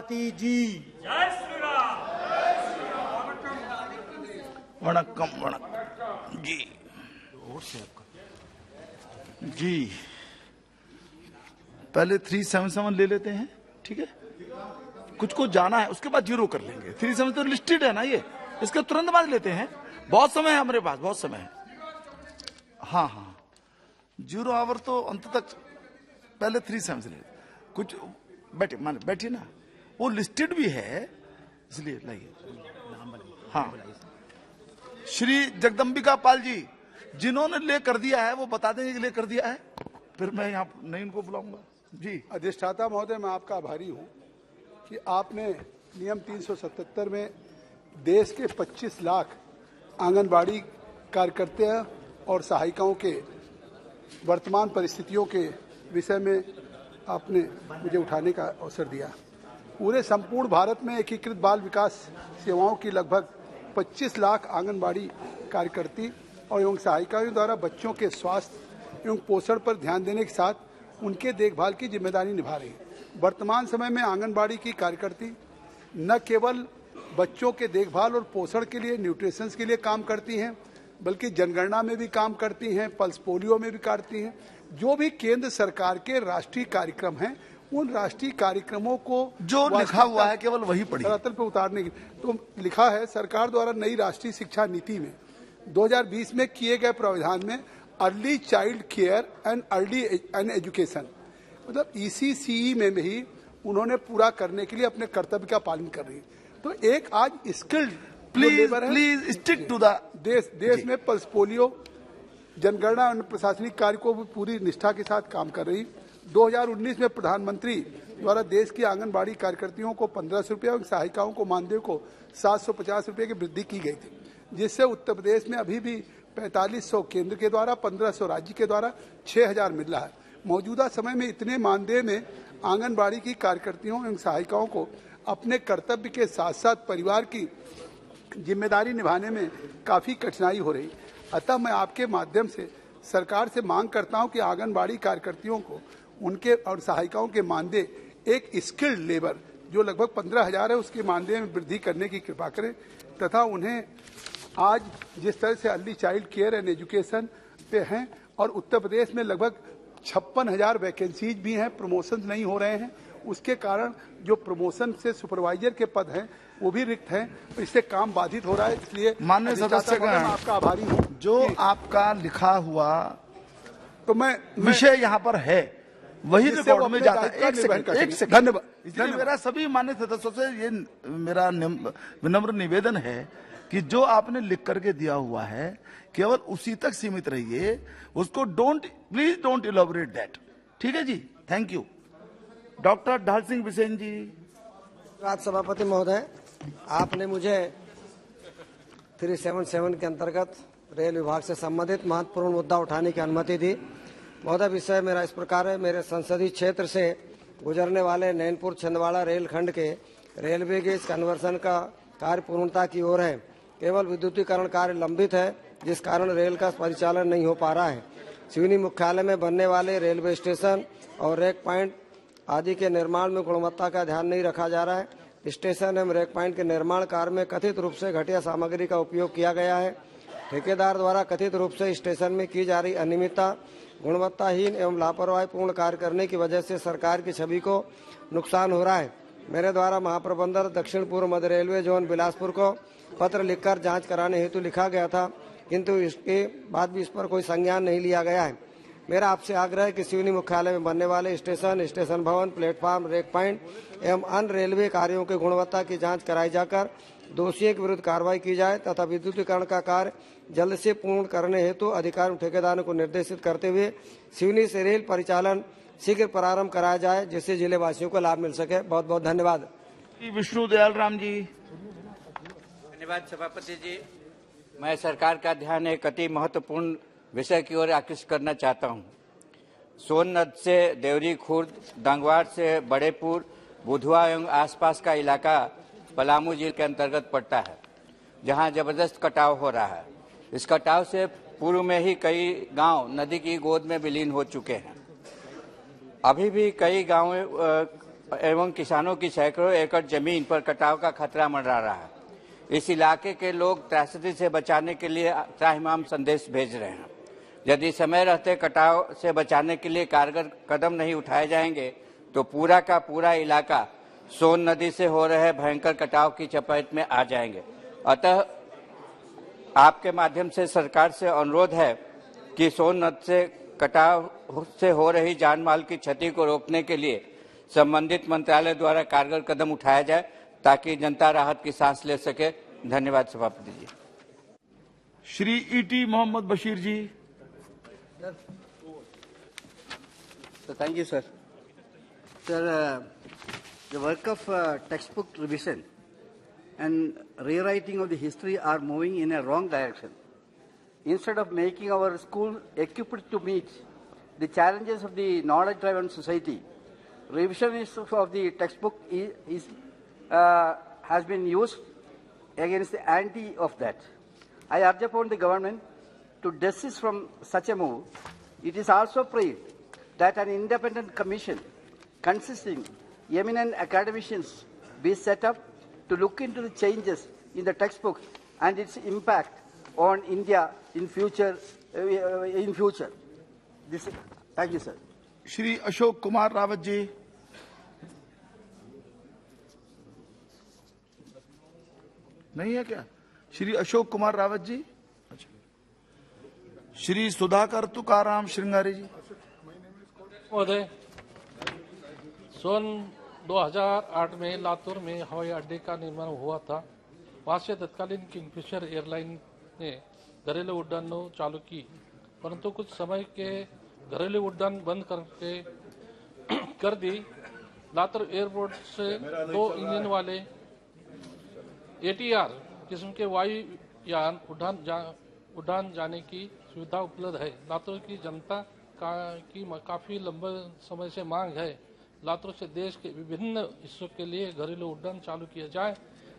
माती जी। जय श्री राम। वणक्कम वणक्कम जी जी। पहले 377 ले लेते हैं, ठीक है? कुछ को जाना है, उसके बाद जीरो कर लेंगे। 377 तो लिस्टेड है ना ये, इसके तुरंत बाद लेते हैं। बहुत समय है हमारे पास, बहुत समय है। हाँ हाँ, 0 आवर तो अंत तक पहले 377 ले। कुछ बैठे, मान बैठिए ना, वो लिस्टेड भी है इसलिए लाइए। हाँ, श्री जगदम्बिका पाल जी, जिन्होंने ले कर दिया है वो बता देंगे कि ले कर दिया है, फिर मैं यहाँ नहीं उनको बुलाऊंगा जी। अधिष्ठाता महोदय, मैं आपका आभारी हूँ कि आपने नियम 377 में देश के 25 लाख आंगनबाड़ी कार्यकर्ता और सहायिकाओं के वर्तमान परिस्थितियों के विषय में आपने मुझे उठाने का अवसर दिया। पूरे संपूर्ण भारत में एकीकृत बाल विकास सेवाओं की लगभग 25 लाख आंगनबाड़ी कार्यकर्ती और एवं सहायिकाओं द्वारा बच्चों के स्वास्थ्य एवं पोषण पर ध्यान देने के साथ उनके देखभाल की जिम्मेदारी निभा रही है। वर्तमान समय में आंगनबाड़ी की कार्यकर्ती न केवल बच्चों के देखभाल और पोषण के लिए, न्यूट्रिशंस के लिए काम करती हैं, बल्कि जनगणना में भी काम करती हैं, पल्स पोलियो में भी करती हैं। जो भी केंद्र सरकार के राष्ट्रीय कार्यक्रम हैं, उन राष्ट्रीय कार्यक्रमों को जो लिखा हुआ है केवल वही पढ़िए। धरातल पर उतारने की तो लिखा है, सरकार द्वारा नई राष्ट्रीय शिक्षा नीति में 2020 में किए गए प्रावधान में early child care and early education, मतलब ECCE में भी उन्होंने पूरा करने के लिए अपने कर्तव्य का पालन कर रही है। तो एक आज skilled please stick to the देश में पल्स पोलियो जनगणना और प्रशासनिक कार्य को भी पूरी निष्ठा के साथ काम कर रही। 2019 में प्रधानमंत्री द्वारा देश की आंगनबाड़ी कार्यकर्तियों को 1500 रुपये और सहायिकाओं को मानदेय को 750 रुपये की वृद्धि की गई थी, जिससे उत्तर प्रदेश में अभी भी 4500 केंद्र के द्वारा, 1500 राज्य के द्वारा 6000 मिल रहा है। मौजूदा समय में इतने मानदेय में आंगनबाड़ी की कार्यकर्तियों एवं सहायिकाओं को अपने कर्तव्य के साथ साथ परिवार की जिम्मेदारी निभाने में काफी कठिनाई हो रही। अतः मैं आपके माध्यम से सरकार से मांग करता हूं कि आंगनबाड़ी कार्यकर्तियों को उनके और सहायिकाओं के मानदेय एक स्किल्ड लेबर जो लगभग 15,000 है उसके मानदेय में वृद्धि करने की कृपा करें, तथा उन्हें आज जिस तरह से early child care and education पे हैं और उत्तर प्रदेश में लगभग 56,000 वैकेंसीज भी हैं, प्रमोशन नहीं हो रहे हैं, उसके कारण जो प्रमोशन से सुपरवाइजर के पद हैं वो भी रिक्त हैं, इससे काम बाधित हो रहा है। इसलिए माननीय सदस्य मैं आपका आभारी हूँ। जो आपका लिखा हुआ तो मैं विषय यहाँ पर है वही रिकॉर्ड में जाता है। एक सेकंड धन्यवाद। इसलिए मेरा सभी माननीय सदस्यों से ये मेरा विनम्र निवेदन है कि जो आपने लिख करके दिया हुआ है केवल उसी तक सीमित रहिए, उसको प्लीज डोंट इलैबोरेट दैट। ठीक है जी, थैंक यू। डॉक्टर ढाल सिंह बिसेन जी। राज्य सभापति महोदय, आपने मुझे 377 के अंतर्गत रेल विभाग से संबंधित महत्वपूर्ण मुद्दा उठाने की अनुमति दी। महोदय, विषय मेरा इस प्रकार है। मेरे संसदीय क्षेत्र से गुजरने वाले नैनपुर छिंदवाड़ा रेलखंड के रेलवे गेज कन्वर्सन का कार्य पूर्णता की ओर है। केवल विद्युतीकरण कार्य लंबित है, जिस कारण रेल का परिचालन नहीं हो पा रहा है। सिवनी मुख्यालय में बनने वाले रेलवे स्टेशन और रेक पॉइंट आदि के निर्माण में गुणवत्ता का ध्यान नहीं रखा जा रहा है। स्टेशन एवं रेक पॉइंट के निर्माण कार्य में कथित रूप से घटिया सामग्री का उपयोग किया गया है। ठेकेदार द्वारा कथित रूप से स्टेशन में की जा रही अनियमितता, गुणवत्ताहीन एवं लापरवाहीपूर्ण कार्य करने की वजह से सरकार की छवि को नुकसान हो रहा है। मेरे द्वारा महाप्रबंधक दक्षिण पूर्व मध्य रेलवे जोन बिलासपुर को पत्र लिखकर जांच कराने हेतु लिखा गया था, किंतु इसके बाद भी इस पर कोई संज्ञान नहीं लिया गया है। मेरा आपसे आग्रह है कि सिवनी मुख्यालय में बनने वाले स्टेशन, स्टेशन भवन, प्लेटफार्म, रेक पॉइंट एवं अन्य रेलवे कार्यों की गुणवत्ता की जांच कराई जाकर दोषियों के विरुद्ध कार्रवाई की जाए तथा विद्युतीकरण का कार्य जल्द से पूर्ण करने हेतु अधिकारी ठेकेदारों को निर्देशित करते हुए सिवनी से रेल परिचालन शीघ्र प्रारंभ कराया जाए, जिससे जिले वासियों को लाभ मिल सके। बहुत बहुत धन्यवाद। विष्णु दयाल राम जी। धन्यवाद सभापति जी। मैं सरकार का ध्यान एक अति महत्वपूर्ण विषय की ओर आकृष्ट करना चाहता हूं। सोन नद से देवरी खुर्द, डंगवार से बड़ेपुर, बुधवा एवं आसपास का इलाका पलामू जिले के अंतर्गत पड़ता है, जहां जबरदस्त कटाव हो रहा है। इस कटाव से पूर्व में ही कई गांव नदी की गोद में विलीन हो चुके हैं। अभी भी कई गांव एवं किसानों की सैकड़ों एकड़ जमीन पर कटाव का खतरा मंडरा रहा है। इस इलाके के लोग त्रासदी से बचाने के लिए त्राहिमाम संदेश भेज रहे हैं। यदि समय रहते कटाव से बचाने के लिए कारगर कदम नहीं उठाए जाएंगे तो पूरा का पूरा इलाका सोन नदी से हो रहे भयंकर कटाव की चपेट में आ जाएंगे। अतः आपके माध्यम से सरकार से अनुरोध है कि सोन नदी से कटाव से हो रही जान माल की क्षति को रोकने के लिए संबंधित मंत्रालय द्वारा कारगर कदम उठाया जाए ताकि जनता राहत की सांस ले सके। धन्यवाद सभापति जी। Shri E T Mohammed Basheer ji. So thank you, sir. Sir, the work of textbook revision and rewriting of the history are moving in a wrong direction. Instead of making our school equipped to meet the challenges of the knowledge-driven society, revisionism of the textbook has been used against the anti of that. I urge upon the government to desist from such a move. It is also prayed that an independent commission consisting eminent academicians be set up to look into the changes in the textbook and its impact on India in future. Thank you, sir. Shri Ashok Kumar Rawat ji. नहीं है क्या? श्री अशोक कुमार रावत जी। अच्छा। श्री सुधाकर तुकाराम श्रृंगारी जी। महोदय, सन 2008 में लातूर में हवाई अड्डे का निर्माण हुआ था। वहां से तत्कालीन किंगफिशर एयरलाइन ने घरेलू उड्डानों चालू की, परंतु कुछ समय के घरेलू उड्डान बंद कर दी। लातूर एयरपोर्ट से 2 इंजन वाले ATR किस्म के वायुयान उड़ान जाने की सुविधा उपलब्ध है। लातूर की जनता की काफी लंबे समय से मांग है। लातूर से देश के विभिन्न हिस्सों के लिए घरेलू उड्डान चालू किया जाए।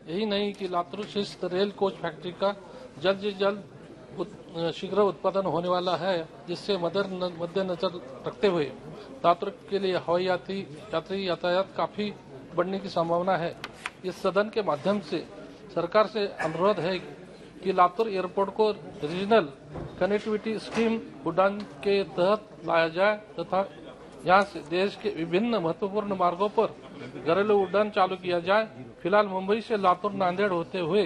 यही नहीं कि लातूर स्थित रेल कोच फैक्ट्री का जल्द से जल्द शीघ्र उत्पादन होने वाला है, जिससे मद्देनजर रखते हुए लातूर के लिए हवाई यात्री यातायात काफी बढ़ने की संभावना है। इस सदन के माध्यम से सरकार से अनुरोध है कि लातूर एयरपोर्ट को रीजनल कनेक्टिविटी स्कीम उड़ान के तहत लाया जाए तथा यहाँ से देश के विभिन्न महत्वपूर्ण मार्गों पर घरेलू उड़ान चालू किया जाए। फिलहाल मुंबई से लातूर नांदेड़ होते हुए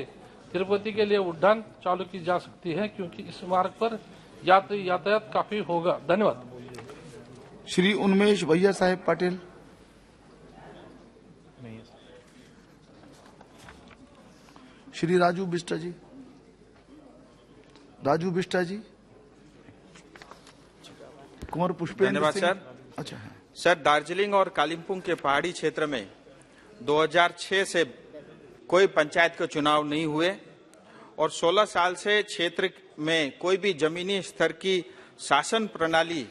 तिरुपति के लिए उड़ान चालू की जा सकती है, क्योंकि इस मार्ग पर यात्री यातायात काफी होगा। धन्यवाद। श्री उन्मेष भैया साहेब पाटिल। श्री राजू बिष्टा जी। राजू बिष्टा जी। कुंवर पुष्पेंद्र धन्यवाद सिंह। सर। अच्छा है सर, दार्जिलिंग और कालिम्पोंग के पहाड़ी क्षेत्र में 2006 से कोई पंचायत के चुनाव नहीं हुए और 16 साल से क्षेत्र में कोई भी जमीनी स्तर की शासन प्रणाली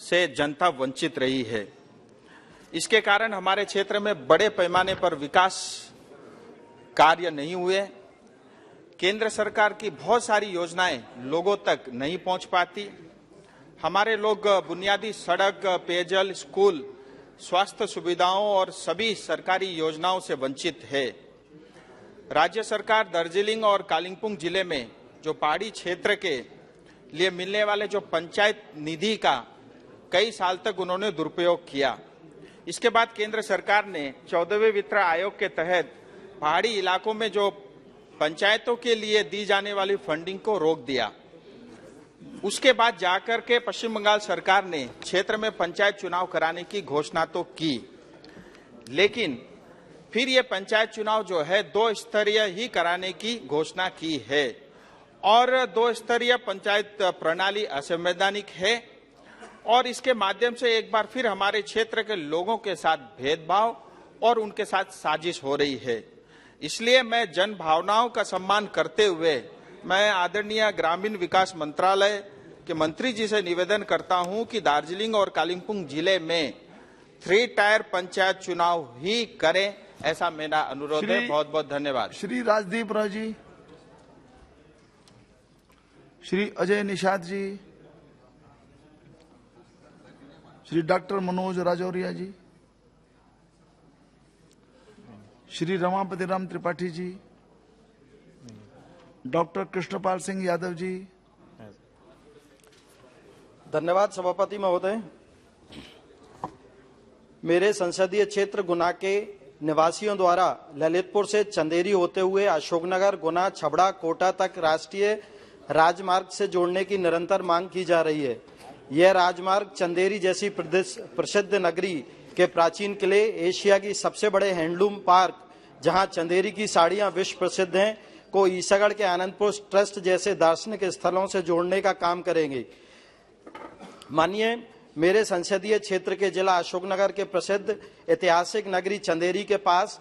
से जनता वंचित रही है। इसके कारण हमारे क्षेत्र में बड़े पैमाने पर विकास कार्य नहीं हुए। केंद्र सरकार की बहुत सारी योजनाएं लोगों तक नहीं पहुंच पाती। हमारे लोग बुनियादी सड़क, पेयजल, स्कूल, स्वास्थ्य सुविधाओं और सभी सरकारी योजनाओं से वंचित है। राज्य सरकार दार्जिलिंग और कालिम्पोंग जिले में जो पहाड़ी क्षेत्र के लिए मिलने वाले जो पंचायत निधि का कई साल तक उन्होंने दुरुपयोग किया। इसके बाद केंद्र सरकार ने 14वें वित्त आयोग के तहत पहाड़ी इलाकों में जो पंचायतों के लिए दी जाने वाली फंडिंग को रोक दिया। उसके बाद जाकर के पश्चिम बंगाल सरकार ने क्षेत्र में पंचायत चुनाव कराने की घोषणा तो की, लेकिन फिर ये पंचायत चुनाव जो है 2 स्तरीय ही कराने की घोषणा की है और 2 स्तरीय पंचायत प्रणाली असंवैधानिक है और इसके माध्यम से एक बार फिर हमारे क्षेत्र के लोगों के साथ भेदभाव और उनके साथ साजिश हो रही है। इसलिए मैं जन भावनाओं का सम्मान करते हुए मैं आदरणीय ग्रामीण विकास मंत्रालय के मंत्री जी से निवेदन करता हूं कि दार्जिलिंग और कालिम्पोंग जिले में 3 टायर पंचायत चुनाव ही करें, ऐसा मेरा अनुरोध है। बहुत बहुत धन्यवाद। श्री राजदीप राव जी। श्री अजय निषाद जी। श्री डॉक्टर मनोज राजौरिया जी। श्री रमापति राम त्रिपाठी जी, डॉक्टर कृष्णपाल सिंह यादव जी। धन्यवाद सभापति महोदय। मेरे संसदीय क्षेत्र गुना के निवासियों द्वारा ललितपुर से चंदेरी होते हुए अशोकनगर, गुना, छबड़ा, कोटा तक राष्ट्रीय राजमार्ग से जोड़ने की निरंतर मांग की जा रही है। यह राजमार्ग चंदेरी जैसी प्रसिद्ध नगरी के प्राचीन किले, एशिया की सबसे बड़े हैंडलूम पार्क जहां चंदेरी की साड़ियां विश्व प्रसिद्ध हैं, को ईसागढ़ के आनंदपुर ट्रस्ट जैसे दार्शनिक स्थलों से जोड़ने का काम करेंगे। मानिए, मेरे संसदीय क्षेत्र के जिला अशोकनगर के प्रसिद्ध ऐतिहासिक नगरी चंदेरी के पास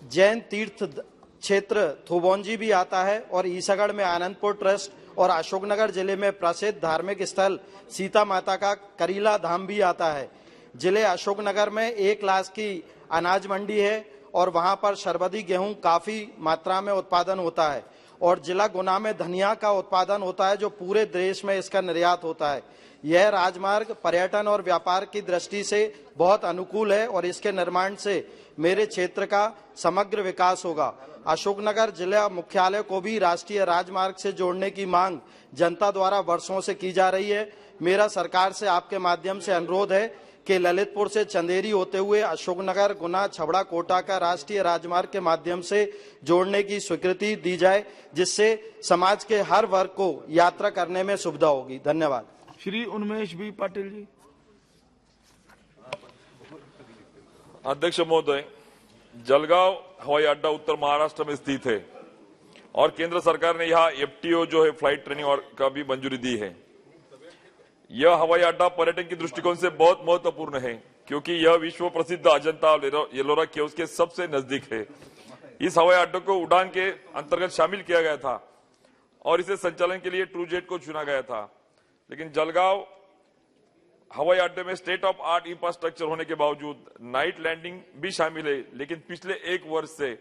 जैन तीर्थ क्षेत्र थोबौंजी भी आता है और ईसागढ़ में आनंदपुर ट्रस्ट और अशोकनगर जिले में प्रसिद्ध धार्मिक स्थल सीता माता का करीला धाम भी आता है। जिले अशोकनगर में 1 लाख की अनाज मंडी है और वहां पर सरबदी गेहूं काफी मात्रा में उत्पादन होता है और जिला गुना में धनिया का उत्पादन होता है जो पूरे देश में इसका निर्यात होता है। यह राजमार्ग पर्यटन और व्यापार की दृष्टि से बहुत अनुकूल है और इसके निर्माण से मेरे क्षेत्र का समग्र विकास होगा। अशोकनगर जिला मुख्यालय को भी राष्ट्रीय राजमार्ग से जोड़ने की मांग जनता द्वारा वर्षों से की जा रही है। मेरा सरकार से आपके माध्यम से अनुरोध है कि ललितपुर से चंदेरी होते हुए अशोकनगर, गुना, छबड़ा, कोटा का राष्ट्रीय राजमार्ग के माध्यम से जोड़ने की स्वीकृति दी जाए, जिससे समाज के हर वर्ग को यात्रा करने में सुविधा होगी। धन्यवाद। श्री उन्मेष बी पाटिल जी। अध्यक्ष महोदय, जलगांव हवाई अड्डा उत्तर महाराष्ट्र में स्थित है और केंद्र सरकार ने यहाँ FTO जो है फ्लाइट ट्रेनिंग और का भी मंजूरी दी है। यह हवाई अड्डा पर्यटन की दृष्टिकोण से बहुत महत्वपूर्ण है क्योंकि यह विश्व प्रसिद्ध अजंता एलोरा केव्स के सबसे नजदीक है। इस हवाई अड्डे को उड़ान के अंतर्गत शामिल किया गया था और इसे संचालन के लिए ट्रूजेट को चुना गया था, लेकिन जलगांव हवाई अड्डे में स्टेट ऑफ आर्ट इंफ्रास्ट्रक्चर होने के बावजूद नाइट लैंडिंग भी शामिल है, लेकिन पिछले 1 वर्ष से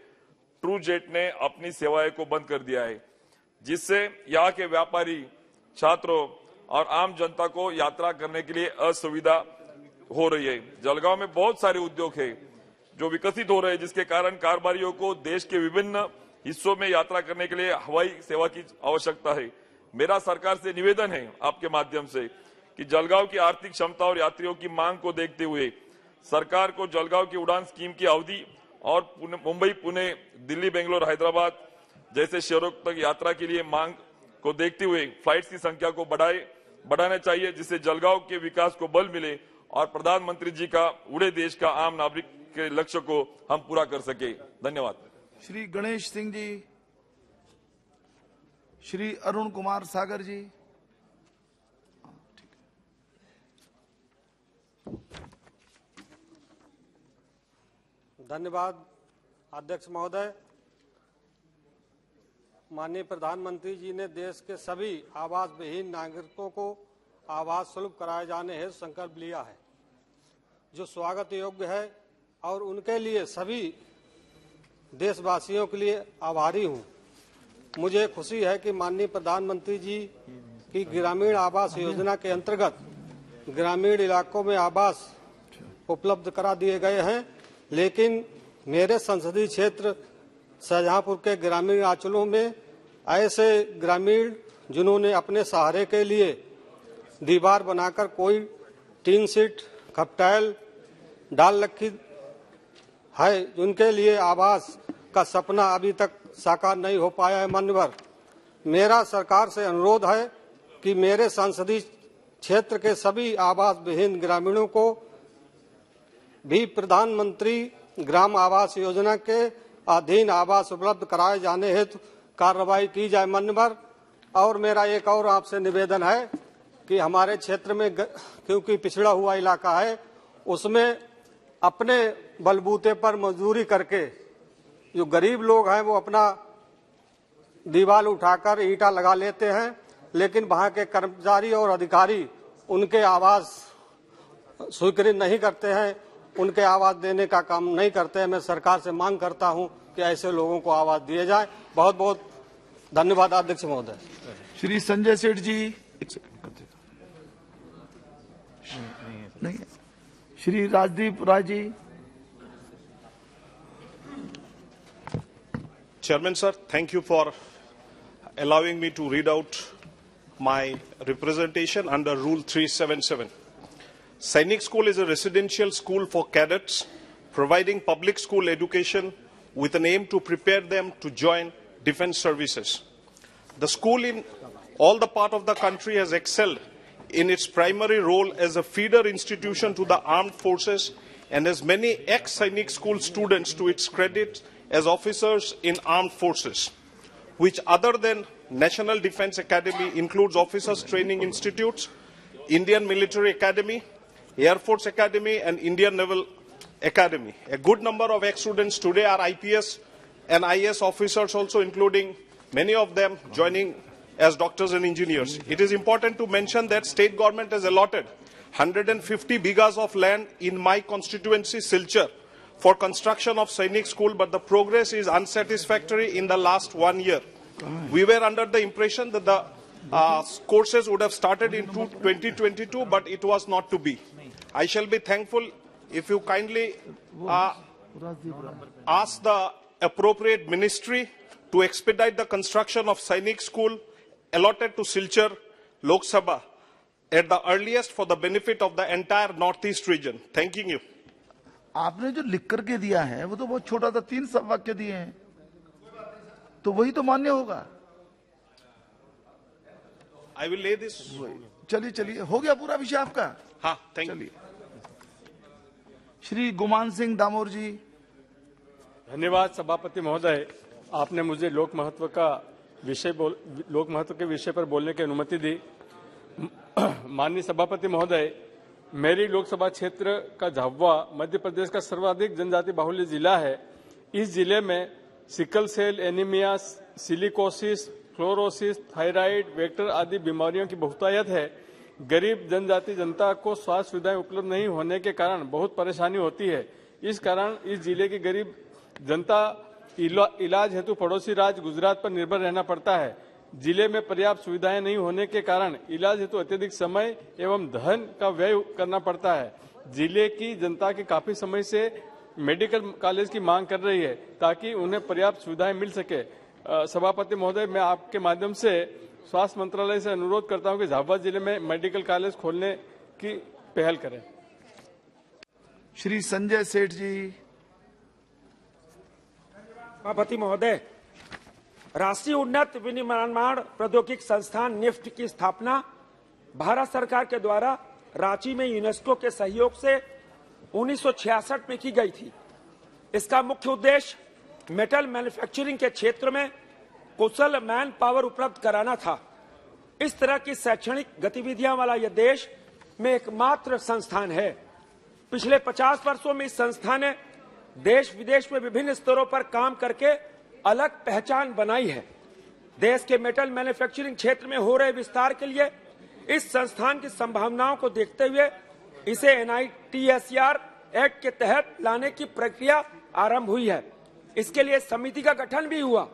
ट्रूजेट ने अपनी सेवाएं को बंद कर दिया है, जिससे यहाँ के व्यापारी, छात्रों और आम जनता को यात्रा करने के लिए असुविधा हो रही है। जलगांव में बहुत सारे उद्योग है जो विकसित हो रहे हैं, जिसके कारण कारोबारियों को देश के विभिन्न हिस्सों में यात्रा करने के लिए हवाई सेवा की आवश्यकता है। मेरा सरकार से निवेदन है आपके माध्यम से कि जलगांव की आर्थिक क्षमता और यात्रियों की मांग को देखते हुए सरकार को जलगांव की उड़ान स्कीम की अवधि और मुंबई, पुणे, दिल्ली, बेंगलोर, हैदराबाद जैसे शहरों तक यात्रा के लिए मांग को देखते हुए फ्लाइट्स की संख्या को बढ़ाना चाहिए, जिससे जलगांव के विकास को बल मिले और प्रधानमंत्री जी का उड़े देश का आम नागरिक के लक्ष्य को हम पूरा कर सके। धन्यवाद। श्री गणेश सिंह जी, श्री अरुण कुमार सागर जी। धन्यवाद अध्यक्ष महोदय। माननीय प्रधानमंत्री जी ने देश के सभी आवास विहीन नागरिकों को आवास सुलभ कराए जाने हेतु संकल्प लिया है, जो स्वागत योग्य है और उनके लिए सभी देशवासियों के लिए आभारी हूं। मुझे खुशी है कि माननीय प्रधानमंत्री जी की ग्रामीण आवास योजना के अंतर्गत ग्रामीण इलाकों में आवास उपलब्ध करा दिए गए हैं, लेकिन मेरे संसदीय क्षेत्र शाहजहांपुर के ग्रामीण अंचलों में ऐसे ग्रामीण जिन्होंने अपने सहारे के लिए दीवार बनाकर कोई टीन शीट, खपटैल डाल रखी है, उनके लिए आवास का सपना अभी तक साकार नहीं हो पाया है। मान्यवर, मेरा सरकार से अनुरोध है कि मेरे संसदीय क्षेत्र के सभी आवास विहीन ग्रामीणों को भी प्रधानमंत्री ग्राम आवास योजना के अधीन आवास उपलब्ध कराए जाने हेतु कार्रवाई की जाए। मान्यवर, और मेरा एक और आपसे निवेदन है कि हमारे क्षेत्र में क्योंकि पिछड़ा हुआ इलाका है, उसमें अपने बलबूते पर मजदूरी करके जो गरीब लोग हैं वो अपना दीवार उठाकर ईंटा लगा लेते हैं, लेकिन वहां के कर्मचारी और अधिकारी उनके आवास स्वीकृत नहीं करते हैं, उनके आवास देने का काम नहीं करते हैं। मैं सरकार से मांग करता हूं कि ऐसे लोगों को आवास दिए जाए। बहुत बहुत धन्यवाद अध्यक्ष महोदय। श्री संजय सेठ जी। नहीं, Shri Rajdeep Rai ji. Chairman, sir, thank you for allowing me to read out my representation under Rule 377. Sainik School is a residential school for cadets, providing public school education with an aim to prepare them to join defense services. The school in all the part of the country has excelled in its primary role as a feeder institution to the armed forces and has many ex-Sainik School students to its credit as officers in armed forces, which other than National Defence Academy includes Officers Training Institutes, Indian Military Academy, Air Force Academy and Indian Naval Academy. A good number of ex-students today are IPS and IAS officers also, including many of them joining as doctors and engineers. It is important to mention that state government has allotted 150 bighas of land in my constituency, Silchar, for construction of Sainik School, but the progress is unsatisfactory in the last 1 year. We were under the impression that the courses would have started in 2022, but it was not to be. I shall be thankful if you kindly ask the appropriate ministry to expedite the construction of Sainik School allotted to Silchar Lok Sabha at the earliest for the benefit of the entire Northeast region. Thanking you. आपने जो लिख करके दिया है वो तो बहुत छोटा था, 3 सब वाक्य दिए हैं, तो वही तो मान्य होगा. I will lay this. चलिए चलिए, हो गया पूरा विषय आपका. हाँ, thank you. चलिए, श्री गुमान सिंह दामोर जी. धन्यवाद सभापति महोदय, आपने मुझे लोक महत्व के विषय पर बोलने की अनुमति दी. माननीय सभापति महोदय, मेरी लोकसभा क्षेत्र का झाबुआ मध्य प्रदेश का सर्वाधिक जनजाति बाहुल्य जिला है. इस जिले में sickle cell anaemia, silicosis, fluorosis, thyroid, vector आदि बीमारियों की बहुतायत है. गरीब जनजाति जनता को स्वास्थ्य सुविधाएं उपलब्ध नहीं होने के कारण बहुत परेशानी होती है. इस कारण इस जिले की गरीब जनता इलाज हेतु पड़ोसी राज्य गुजरात पर निर्भर रहना पड़ता है. जिले में पर्याप्त सुविधाएं नहीं होने के कारण इलाज हेतु अत्यधिक समय एवं धन का व्यय करना पड़ता है. जिले की जनता की काफी समय से मेडिकल कॉलेज की मांग कर रही है ताकि उन्हें पर्याप्त सुविधाएं मिल सके. सभापति महोदय, मैं आपके माध्यम से स्वास्थ्य मंत्रालय से अनुरोध करता हूं कि झाबुआ जिले में मेडिकल कॉलेज खोलने की पहल करें. श्री संजय सेठ जी. सभापति महोदय, राष्ट्रीय उन्नत विनिर्माण प्रौद्योगिकी संस्थान निफ्ट की स्थापना भारत सरकार के द्वारा रांची में यूनेस्को के सहयोग से 1966 में की गई थी. इसका मुख्य उद्देश्य मेटल मैन्युफैक्चरिंग के क्षेत्र में कुशल मैन पावर उपलब्ध कराना था. इस तरह की शैक्षणिक गतिविधियां वाला यह देश में एकमात्र संस्थान है. पिछले 50 वर्षों में इस संस्था ने देश विदेश में विभिन्न स्तरों पर काम करके अलग पहचान बनाई है. देश के मेटल मैन्युफैक्चरिंग क्षेत्र में हो रहे विस्तार के लिए इस संस्थान की संभावनाओं को देखते हुए इसे NITSER एक्ट के तहत लाने की प्रक्रिया आरंभ हुई है. इसके लिए समिति का गठन भी हुआ.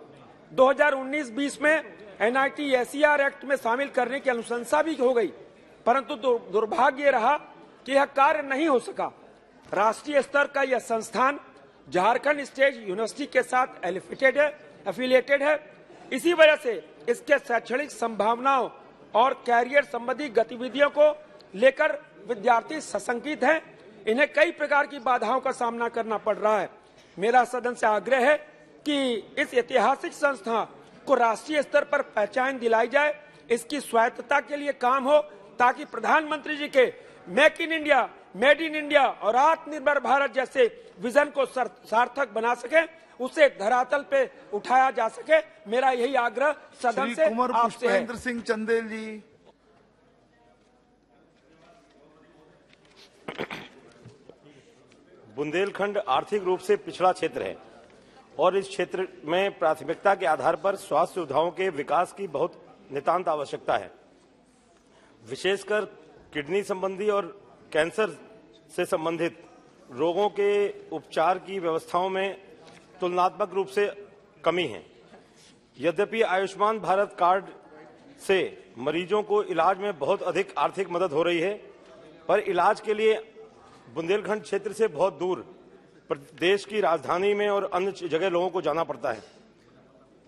2019-20 में NITSER एक्ट में शामिल करने की अनुशंसा भी हो गई, परंतु दुर्भाग्य रहा कि यह कार्य नहीं हो सका. राष्ट्रीय स्तर का यह संस्थान झारखंड स्टेट यूनिवर्सिटी के साथ एफिलिएटेड है. इसी वजह से इसके शैक्षणिक संभावनाओं और कैरियर संबंधी गतिविधियों को लेकर विद्यार्थी सशंकित हैं. इन्हें कई प्रकार की बाधाओं का सामना करना पड़ रहा है. मेरा सदन से आग्रह है कि इस ऐतिहासिक संस्था को राष्ट्रीय स्तर पर पहचान दिलाई जाए, इसकी स्वायत्तता के लिए काम हो ताकि प्रधानमंत्री जी के make in India, made in India और आत्मनिर्भर भारत जैसे विजन को सार्थक बना सके, उसे धरातल पे उठाया जा सके. मेरा यही आग्रह सदन से आपसे है. पुष्पेंद्र सिंह चंदेल जी. बुंदेलखंड आर्थिक रूप से पिछड़ा क्षेत्र है और इस क्षेत्र में प्राथमिकता के आधार पर स्वास्थ्य सुविधाओं के विकास की बहुत नितांत आवश्यकता है. विशेषकर किडनी संबंधी और कैंसर से संबंधित रोगों के उपचार की व्यवस्थाओं में तुलनात्मक रूप से कमी है. यद्यपि आयुष्मान भारत कार्ड से मरीजों को इलाज में बहुत अधिक आर्थिक मदद हो रही है, पर इलाज के लिए बुंदेलखंड क्षेत्र से बहुत दूर देश की राजधानी में और अन्य जगह लोगों को जाना पड़ता है.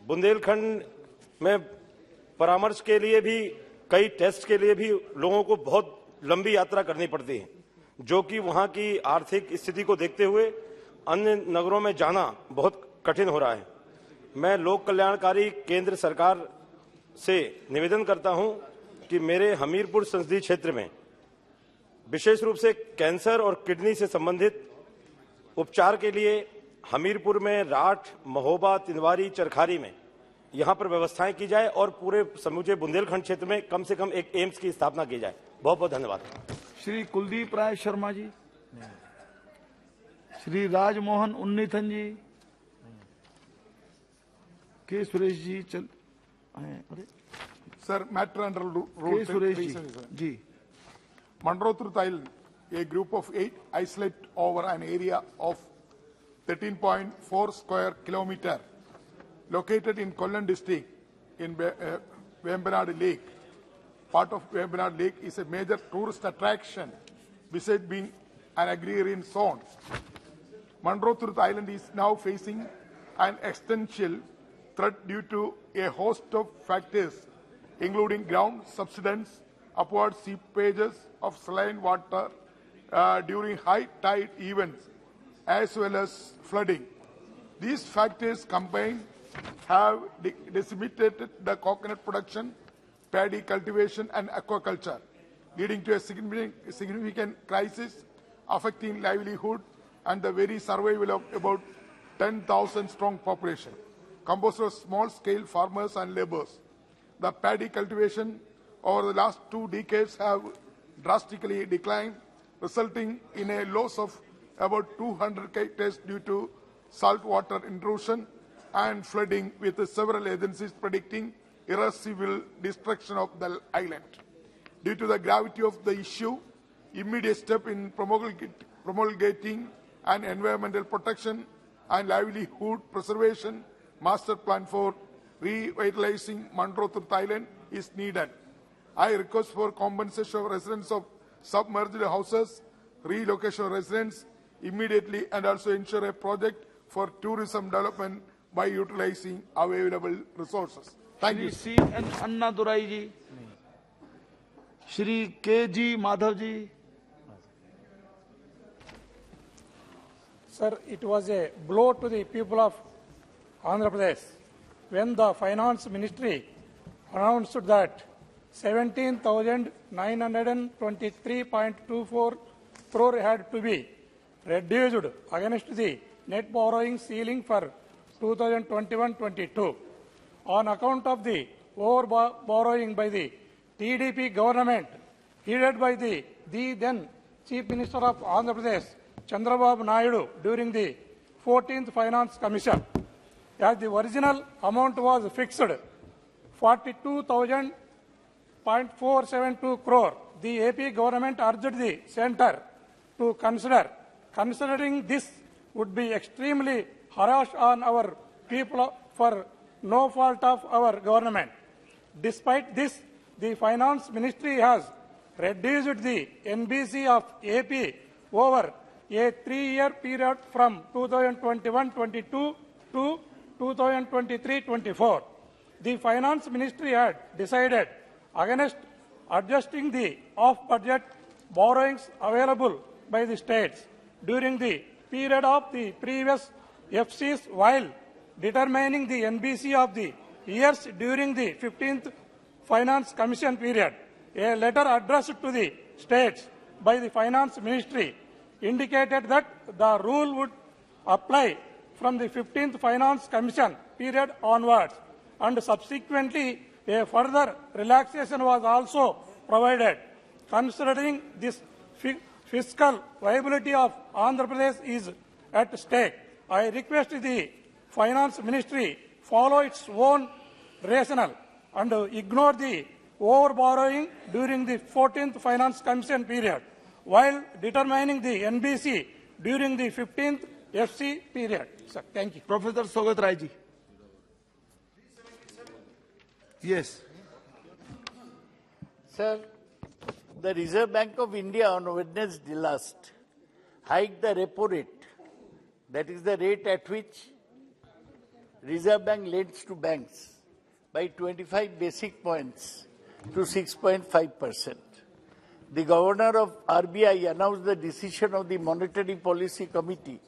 बुंदेलखंड में परामर्श के लिए भी, कई टेस्ट के लिए भी लोगों को बहुत लंबी यात्रा करनी पड़ती है, जो कि वहां की आर्थिक स्थिति को देखते हुए अन्य नगरों में जाना बहुत कठिन हो रहा है। मैं लोक कल्याणकारी केंद्र सरकार से निवेदन करता हूं कि मेरे हमीरपुर संसदीय क्षेत्र में विशेष रूप से कैंसर और किडनी से संबंधित उपचार के लिए हमीरपुर में राठ, महोबा, तिनवारी, चरखारी में यहां पर व्यवस्थाएं की जाए और पूरे समूचे बुंदेलखंड क्षेत्र में कम से कम एक एम्स की स्थापना की जाए। बहुत बहुत धन्यवाद। श्री कुलदीप राय शर्मा जी, श्री राजमोहन उन्नीथन जी, के सुरेश जी चल अरे सर, मैटर अंडर के rule Suresh ji. Mandrothurth Island, a group of 8 isolate over an area of 13.4 square kilometer located in Kollam district in Vembanad Lake. Part of Vembanad Lake is a major tourist attraction besides being an agrarian zone. Mandrothurth Island is now facing an existential threat due to a host of factors, including ground subsidence, upward seepages of saline water during high tide events, as well as flooding. These factors combined have decimated the coconut production, paddy cultivation and aquaculture, leading to a significant crisis affecting livelihood and the very survival of about 10,000 strong population, composed of small-scale farmers and laborers. The paddy cultivation over the last 2 decades have drastically declined, resulting in a loss of about 200 hectares due to saltwater intrusion and flooding, with several agencies predicting irreversible destruction of the island. Due to the gravity of the issue, immediate step in promulgating an environmental protection and livelihood preservation master plan for revitalizing Mandrothurth Island is needed. I request for compensation of residents of submerged houses, relocation of residents immediately, and also ensure a project for tourism development by utilizing available resources. Thank you. Shri C. N. Annadurai ji, Shri K G Madhav ji. Sir, it was a blow to the people of Andhra Pradesh when the Finance Ministry announced that 17,923.24 crore had to be reduced against the net borrowing ceiling for 2021-22 on account of the over borrowing by the TDP government headed by the then Chief Minister of Andhra Pradesh, Chandrababu Naidu, during the 14th Finance Commission. As the original amount was fixed 42,000.472 crore, the AP government urged the centre to consider. Considering this would be extremely harsh on our people for no fault of our government. Despite this, the Finance Ministry has reduced the NBC of AP over a 3-year period from 2021-22 to 2023-24. The Finance Ministry had decided against adjusting the off-budget borrowings available by the states during the period of the previous FCs while determining the NBC of the years during the 15th Finance Commission period. A letter addressed to the states by the Finance Ministry indicated that the rule would apply from the 15th Finance Commission period onwards, and subsequently a further relaxation was also provided. Considering this fiscal viability of Andhra Pradesh is at stake, I request the Finance Ministry follow its own rationale and ignore the over-borrowing during the 14th Finance Commission period while determining the NBC during the 15th FC period. Sir, thank you. Professor Sogat Rai ji. Yes. Sir, the Reserve Bank of India on Wednesday last hiked the repo rate. That is the rate at which Reserve Bank lends to banks by 25 basic points to 6.5%. The Governor of RBI announced the decision of the Monetary Policy Committee,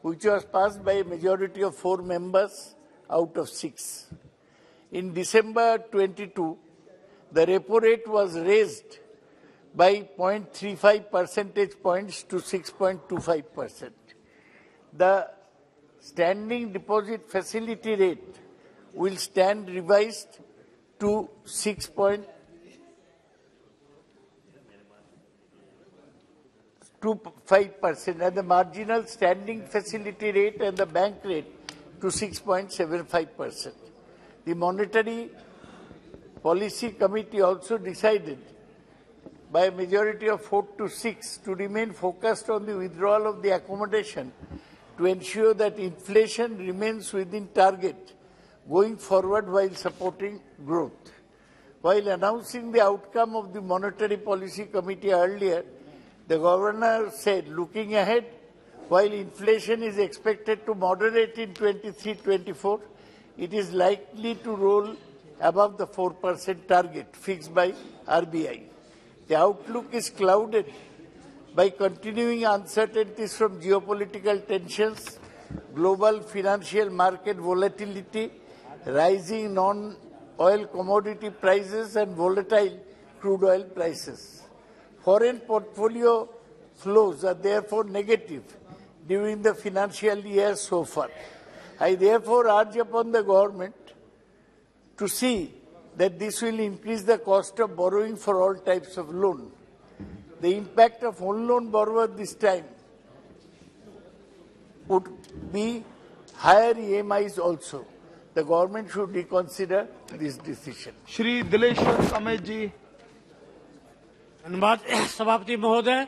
which was passed by a majority of 4 members out of 6. In December 22, the repo rate was raised by 0.35 percentage points to 6.25%. The standing deposit facility rate will stand revised to 6.25% and the marginal standing facility rate and the bank rate to 6.75%. The Monetary Policy Committee also decided by a majority of 4 to 6 to remain focused on the withdrawal of the accommodation to ensure that inflation remains within target going forward while supporting growth. While announcing the outcome of the Monetary Policy Committee earlier, the Governor said, looking ahead, while inflation is expected to moderate in 23-24, it is likely to roll above the 4% target fixed by RBI. The outlook is clouded by continuing uncertainties from geopolitical tensions, global financial market volatility, rising non-oil commodity prices and volatile crude oil prices. Foreign portfolio flows are therefore negative during the financial year so far. I therefore urge upon the government to see that this will increase the cost of borrowing for all types of loan. The impact of home loan borrower this time would be higher EMIs also. The government should reconsider this decision. Shri Dileshwar Kamet जी। धन्यवाद सभापति महोदय,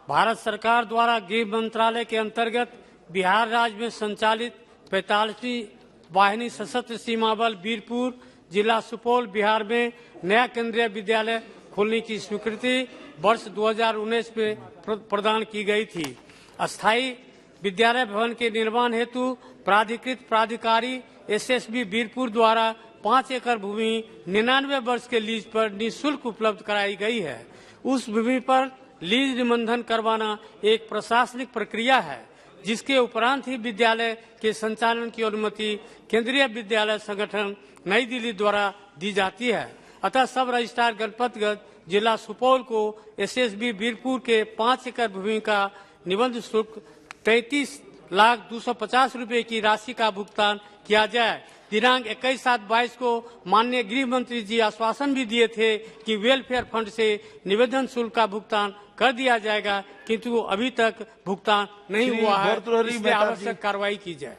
भारत सरकार द्वारा गृह मंत्रालय के अंतर्गत बिहार राज्य में संचालित 45वीं वाहिनी सशस्त्र सीमा बल वीरपुर जिला सुपौल बिहार में नया केंद्रीय विद्यालय खोलने की स्वीकृति वर्ष 2019 में प्रदान की गई थी। अस्थायी विद्यालय भवन के निर्माण हेतु प्राधिकृत प्राधिकारी एसएसबी वीरपुर द्वारा 5 एकड़ भूमि 99 वर्ष के लीज पर निःशुल्क उपलब्ध कराई गई है। उस भूमि पर लीज निबंधन करवाना एक प्रशासनिक प्रक्रिया है, जिसके उपरांत ही विद्यालय के संचालन की अनुमति केंद्रीय विद्यालय संगठन नई दिल्ली द्वारा दी जाती है। अतः सब रजिस्ट्रार गणपतगंज जिला सुपौल को एसएसबी वीरपुर के 5 एकड़ भूमि का निबंध शुल्क 33,250,000 रुपए की राशि का भुगतान किया जाए। दिनांक 21/7/22 को माननीय गृह मंत्री जी आश्वासन भी दिए थे कि वेलफेयर फंड से निवेदन शुल्क का भुगतान कर दिया जाएगा, किंतु अभी तक भुगतान नहीं हुआ है। इसलिए आवश्यक कार्रवाई की जाए।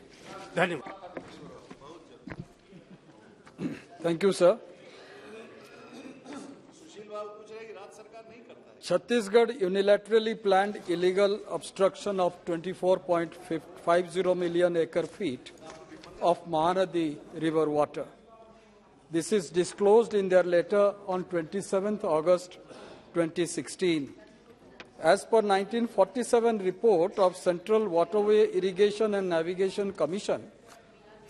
धन्यवाद। Thank you sir. Chhattisgarh unilaterally planned illegal obstruction of 24.50 million acre feet of Mahanadi river water. This is disclosed in their letter on 27th August 2016. As per 1947 report of Central Waterway Irrigation and Navigation Commission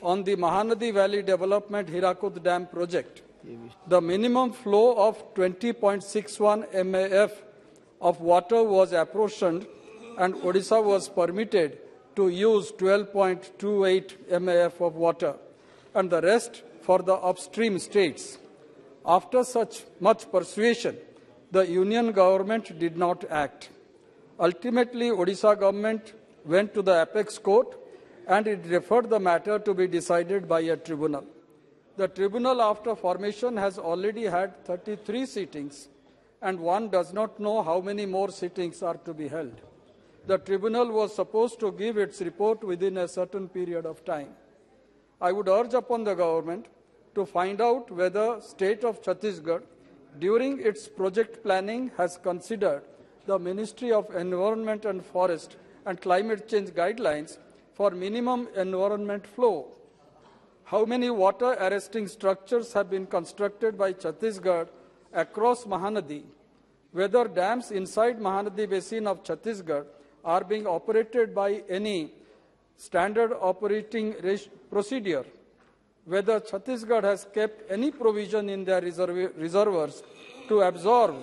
on the Mahanadi Valley Development Hirakud Dam project, the minimum flow of 20.61 MAF of water was apportioned and Odisha was permitted to use 12.28 MAF of water and the rest for the upstream states. After such much persuasion, the union government did not act. Ultimately, Odisha government went to the apex court and it referred the matter to be decided by a tribunal. The tribunal after formation has already had 33 sittings and one does not know how many more sittings are to be held. The tribunal was supposed to give its report within a certain period of time. I would urge upon the government to find out whether state of Chhattisgarh during its project planning has considered the Ministry of Environment and Forest and Climate Change guidelines for minimum environment flow. How many water arresting structures have been constructed by Chhattisgarh across Mahanadi? Whether dams inside Mahanadi basin of Chhattisgarh are being operated by any standard operating procedure whether Chhattisgarh has kept any provision in their reservoirs to absorb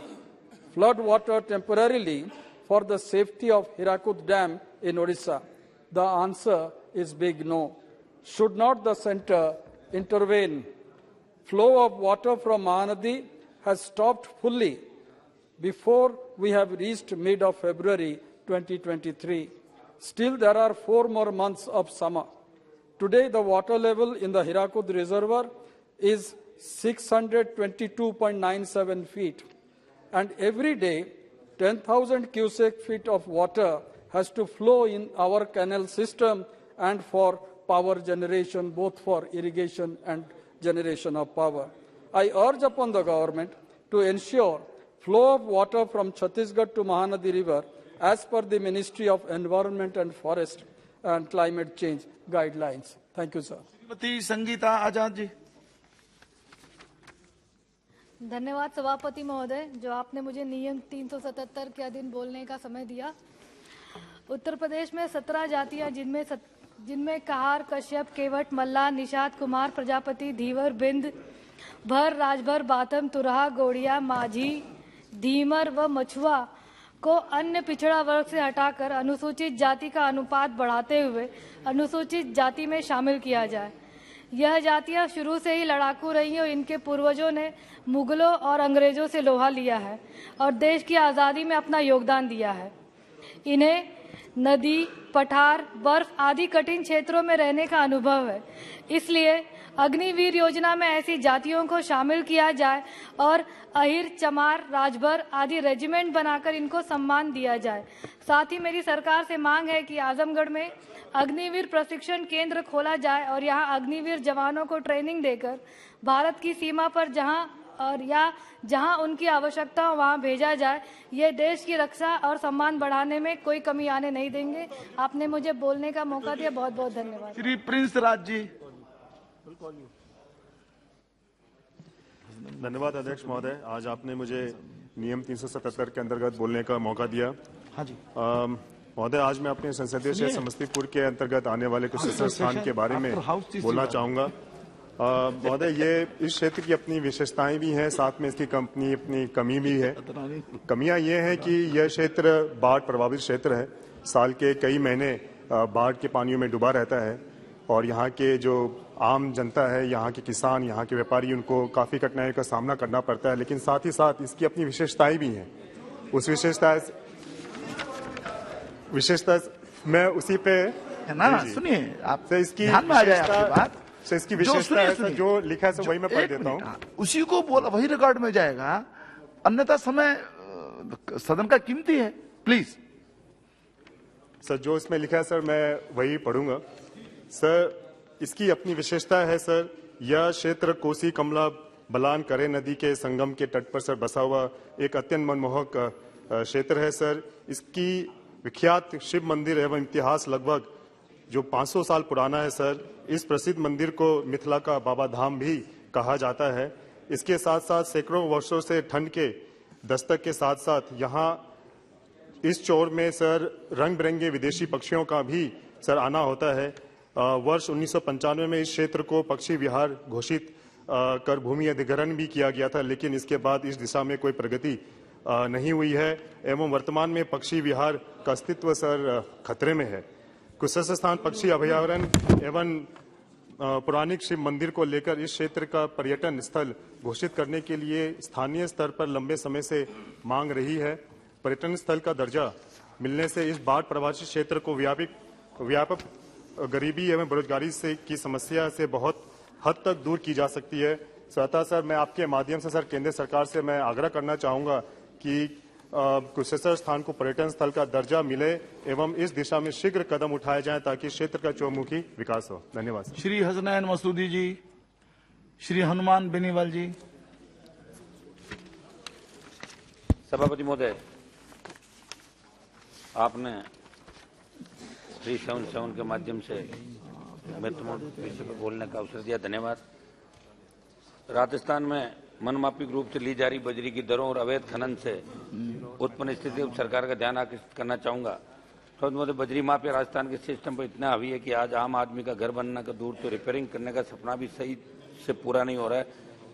flood water temporarily for the safety of Hirakud Dam in Odisha. The answer is big no. Should not the centre intervene? Flow of water from Mahanadi has stopped fully before we have reached mid of February 2023. Still, there are 4 more months of summer. Today, the water level in the Hirakud Reservoir is 622.97 feet. And every day, 10,000 cubic feet of water has to flow in our canal system and for power generation, both for irrigation and generation of power. I urge upon the government to ensure flow of water from Chhattisgarh to Mahanadi River as per the Ministry of Environment and Forest and Climate Change guidelines. Thank you, sir. Shrimati Sangeeta Azad ji. धन्यवाद सभापति महोदय, जो आपने मुझे नियम 377 के अधीन बोलने का समय दिया। उत्तर प्रदेश में 17 जातियां जिनमें कहार, कश्यप, केवट, मल्ला, निषाद, कुमार, प्रजापति, धीवर, बिंद, भर, राजभर, बातम, तुरहा, गोड़िया, माझी, धीमर व मछुआ को अन्य पिछड़ा वर्ग से हटाकर अनुसूचित जाति का अनुपात बढ़ाते हुए अनुसूचित जाति में शामिल किया जाए। यह जातियां शुरू से ही लड़ाकू रही हैं और इनके पूर्वजों ने मुगलों और अंग्रेजों से लोहा लिया है और देश की आज़ादी में अपना योगदान दिया है। इन्हें नदी, पठार, बर्फ आदि कठिन क्षेत्रों में रहने का अनुभव है। इसलिए अग्निवीर योजना में ऐसी जातियों को शामिल किया जाए और अहिर, चमार, राजभर आदि रेजिमेंट बनाकर इनको सम्मान दिया जाए। साथ ही मेरी सरकार से मांग है कि आजमगढ़ में अग्निवीर प्रशिक्षण केंद्र खोला जाए और यहाँ अग्निवीर जवानों को ट्रेनिंग देकर भारत की सीमा पर जहाँ उनकी आवश्यकता हो वहाँ भेजा जाए। ये देश की रक्षा और सम्मान बढ़ाने में कोई कमी आने नहीं देंगे। आपने मुझे बोलने का मौका दिया, बहुत बहुत धन्यवाद। श्री प्रिंस राज जी। धन्यवाद अध्यक्ष महोदय, आज आपने मुझे नियम 377 के अंतर्गत बोलने का मौका दिया। हाँ जी महोदय, आज मैं अपने संसदीय क्षेत्र समस्तीपुर के अंतर्गत आने वाले कुछ स्थान के बारे में बोलना चाहूंगा। महोदय, ये इस क्षेत्र की अपनी विशेषताएं भी हैं, साथ में इसकी अपनी कमी भी है। कमियां ये हैं कि यह क्षेत्र बाढ़ प्रभावित क्षेत्र है। साल के कई महीने बाढ़ के पानियों में डूबा रहता है और यहाँ के जो आम जनता है, यहाँ के किसान, यहाँ के व्यापारी, उनको काफी कठिनाइयों का सामना करना पड़ता है। लेकिन साथ ही साथ इसकी अपनी विशेषताएं भी हैं। उस विशेषता मैं उसी पे सुनिए, आपसे इसकी ध्यान में आ जाए आपकी बात। से इसकी विशेषता है जो लिखा है वही मैं पढ़ देता हूँ। उसी को बोल, वही रिकॉर्ड में जाएगा, अन्यथा समय सदन का कीमती है। प्लीज सर, जो इसमें लिखा है सर मैं वही पढ़ूंगा। सर, इसकी अपनी विशेषता है सर, यह क्षेत्र कोसी, कमला बलान, करे नदी के संगम के तट पर सर बसा हुआ एक अत्यंत मनमोहक क्षेत्र है सर। इसकी विख्यात शिव मंदिर एवं इतिहास लगभग जो 500 साल पुराना है सर। इस प्रसिद्ध मंदिर को मिथिला का बाबा धाम भी कहा जाता है। इसके साथ साथ सैकड़ों वर्षों से ठंड के दस्तक के साथ साथ यहाँ इस चौर में सर रंग बिरंगे विदेशी पक्षियों का भी सर आना होता है। वर्ष 1995 में इस क्षेत्र को पक्षी विहार घोषित कर भूमि अधिग्रहण भी किया गया था, लेकिन इसके बाद इस दिशा में कोई प्रगति नहीं हुई है एवं वर्तमान में पक्षी विहार का अस्तित्व सर खतरे में है। कुशेश्वर स्थान पक्षी अभयारण्य एवं पौराणिक शिव मंदिर को लेकर इस क्षेत्र का पर्यटन स्थल घोषित करने के लिए स्थानीय स्तर पर लंबे समय से मांग रही है। पर्यटन स्थल का दर्जा मिलने से इस बाढ़ प्रभावित क्षेत्र को व्यापक गरीबी एवं बेरोजगारी से की समस्या से बहुत हद तक दूर की जा सकती है। स्वतः सर मैं आपके माध्यम से सर केंद्र सरकार से मैं आग्रह करना चाहूंगा कि कुशेश्वर स्थान को पर्यटन स्थल का दर्जा मिले एवं इस दिशा में शीघ्र कदम उठाए जाएं ताकि क्षेत्र का चौमुखी विकास हो। धन्यवाद। श्री हसनैन मसूदी जी। श्री हनुमान बेनीवाल जी। सभापति महोदय, आपने 377 के माध्यम से महत्वपूर्ण विषय पर बोलने का अवसर दिया, धन्यवाद। राजस्थान में मनमाफिक रूप से ली जा रही बजरी की दरों और अवैध खनन से उत्पन्न स्थिति पर सरकार का ध्यान आकर्षित करना चाहूंगा। महोदय, बजरी माफिया राजस्थान के सिस्टम पर इतना हावी है कि आज आम आदमी का घर बनना का दूर तो रिपेयरिंग करने का सपना भी सही से पूरा नहीं हो रहा है,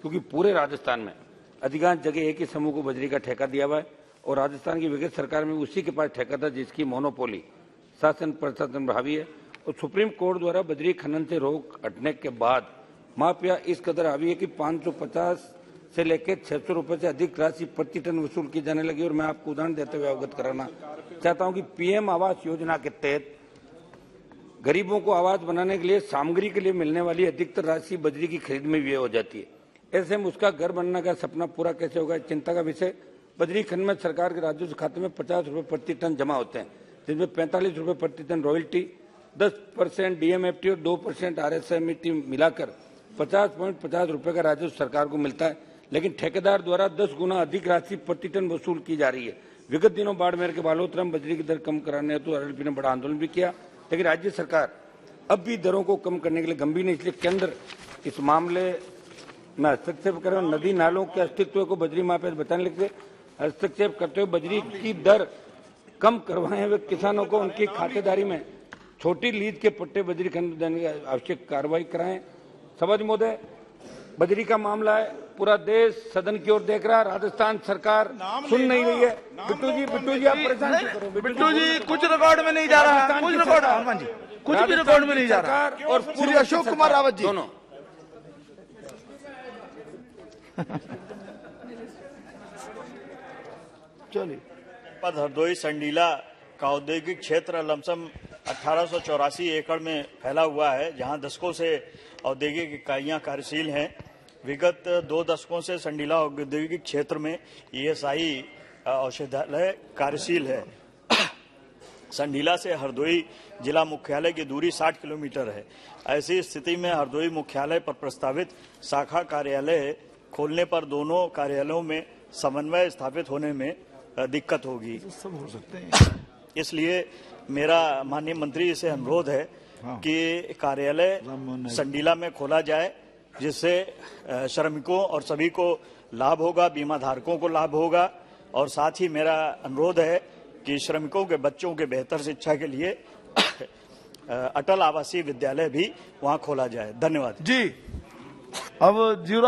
क्योंकि पूरे राजस्थान में अधिकांश जगह एक ही समूह को बजरी का ठेका दिया हुआ है और राजस्थान की विगत सरकार में उसी के पास ठेका था जिसकी मोनोपोली शासन प्रशासन पर हावी है। और सुप्रीम कोर्ट द्वारा बजरी खनन से रोक हटने के बाद माफिया इस कदर हावी है कि 550 से लेकर 600 रुपए से अधिक राशि प्रति टन वसूल की जाने लगी। और मैं आपको उदाहरण देते हुए अवगत कराना चाहता हूं कि पीएम आवास योजना के तहत गरीबों को आवास बनाने के लिए सामग्री के लिए मिलने वाली अधिकतर राशि बजरी की खरीद में व्यय हो जाती है। ऐसे में उसका घर बनने का सपना पूरा कैसे होगा, चिंता का विषय। बजरी खनन में सरकार के राजस्व खाते में 50 रुपए प्रति टन जमा होते हैं, जिसमें 45 रुपए प्रति टन रॉयल्टी, 10% डीएमएफटी और 2% आरएसएमटी मिलाकर 50.50 रुपए का राजस्व सरकार को मिलता है। लेकिन ठेकेदार द्वारा 10 गुना अधिक राशि प्रति टन वसूल की जा रही है। विगत दिनों बाड़मेर के बालोतरा में बजरी की दर कम कराने हेतु आरएलपी ने बड़ा आंदोलन भी किया, लेकिन राज्य सरकार अब भी दरों को कम करने के लिए गंभीर नहीं, इसलिए केंद्र इस मामले में हस्तक्षेप करे और नदी नालों के अस्तित्व को बजरी माफिया बचाने के लिए हस्तक्षेप करते हुए बजरी की दर कम करवाएं। वे किसानों को उनकी खातेदारी में छोटी लीज के पट्टे बजरी खनन देने की आवश्यक कार्रवाई कराएं। सभापति महोदय, बजरी का मामला है, पूरा देश सदन की ओर देख रहा है, राजस्थान सरकार सुन नहीं रही है। बिट्टू जी आप परेशान क्यों करो? बिट्टू जी कुछ रिकॉर्ड में नहीं जा रहा है, कुछ रिकॉर्ड हनुमान जी कुछ भी रिकॉर्ड में नहीं जा रहा। और श्री अशोक कुमार रावत जी दोनों चलिए। पद हरदोई संडीला का औद्योगिक क्षेत्र लमसम 1884 एकड़ में फैला हुआ है, जहां दशकों से औद्योगिक इकाइयां कार्यशील हैं। विगत 2 दशकों से संडीला औद्योगिक क्षेत्र में ईएसआई औषधालय कार्यशील है। संडीला से हरदोई जिला मुख्यालय की दूरी 60 किलोमीटर है। ऐसी स्थिति में हरदोई मुख्यालय पर प्रस्तावित शाखा कार्यालय खोलने पर दोनों कार्यालयों में समन्वय स्थापित होने में दिक्कत होगी। सब हो सकते हैं। इसलिए मेरा माननीय मंत्री से अनुरोध है कि कार्यालय संडीला में खोला जाए, जिससे श्रमिकों और सभी को लाभ होगा, बीमा धारकों को लाभ होगा। और साथ ही मेरा अनुरोध है कि श्रमिकों के बच्चों के बेहतर शिक्षा के लिए अटल आवासीय विद्यालय भी वहां खोला जाए। धन्यवाद जी। अब 0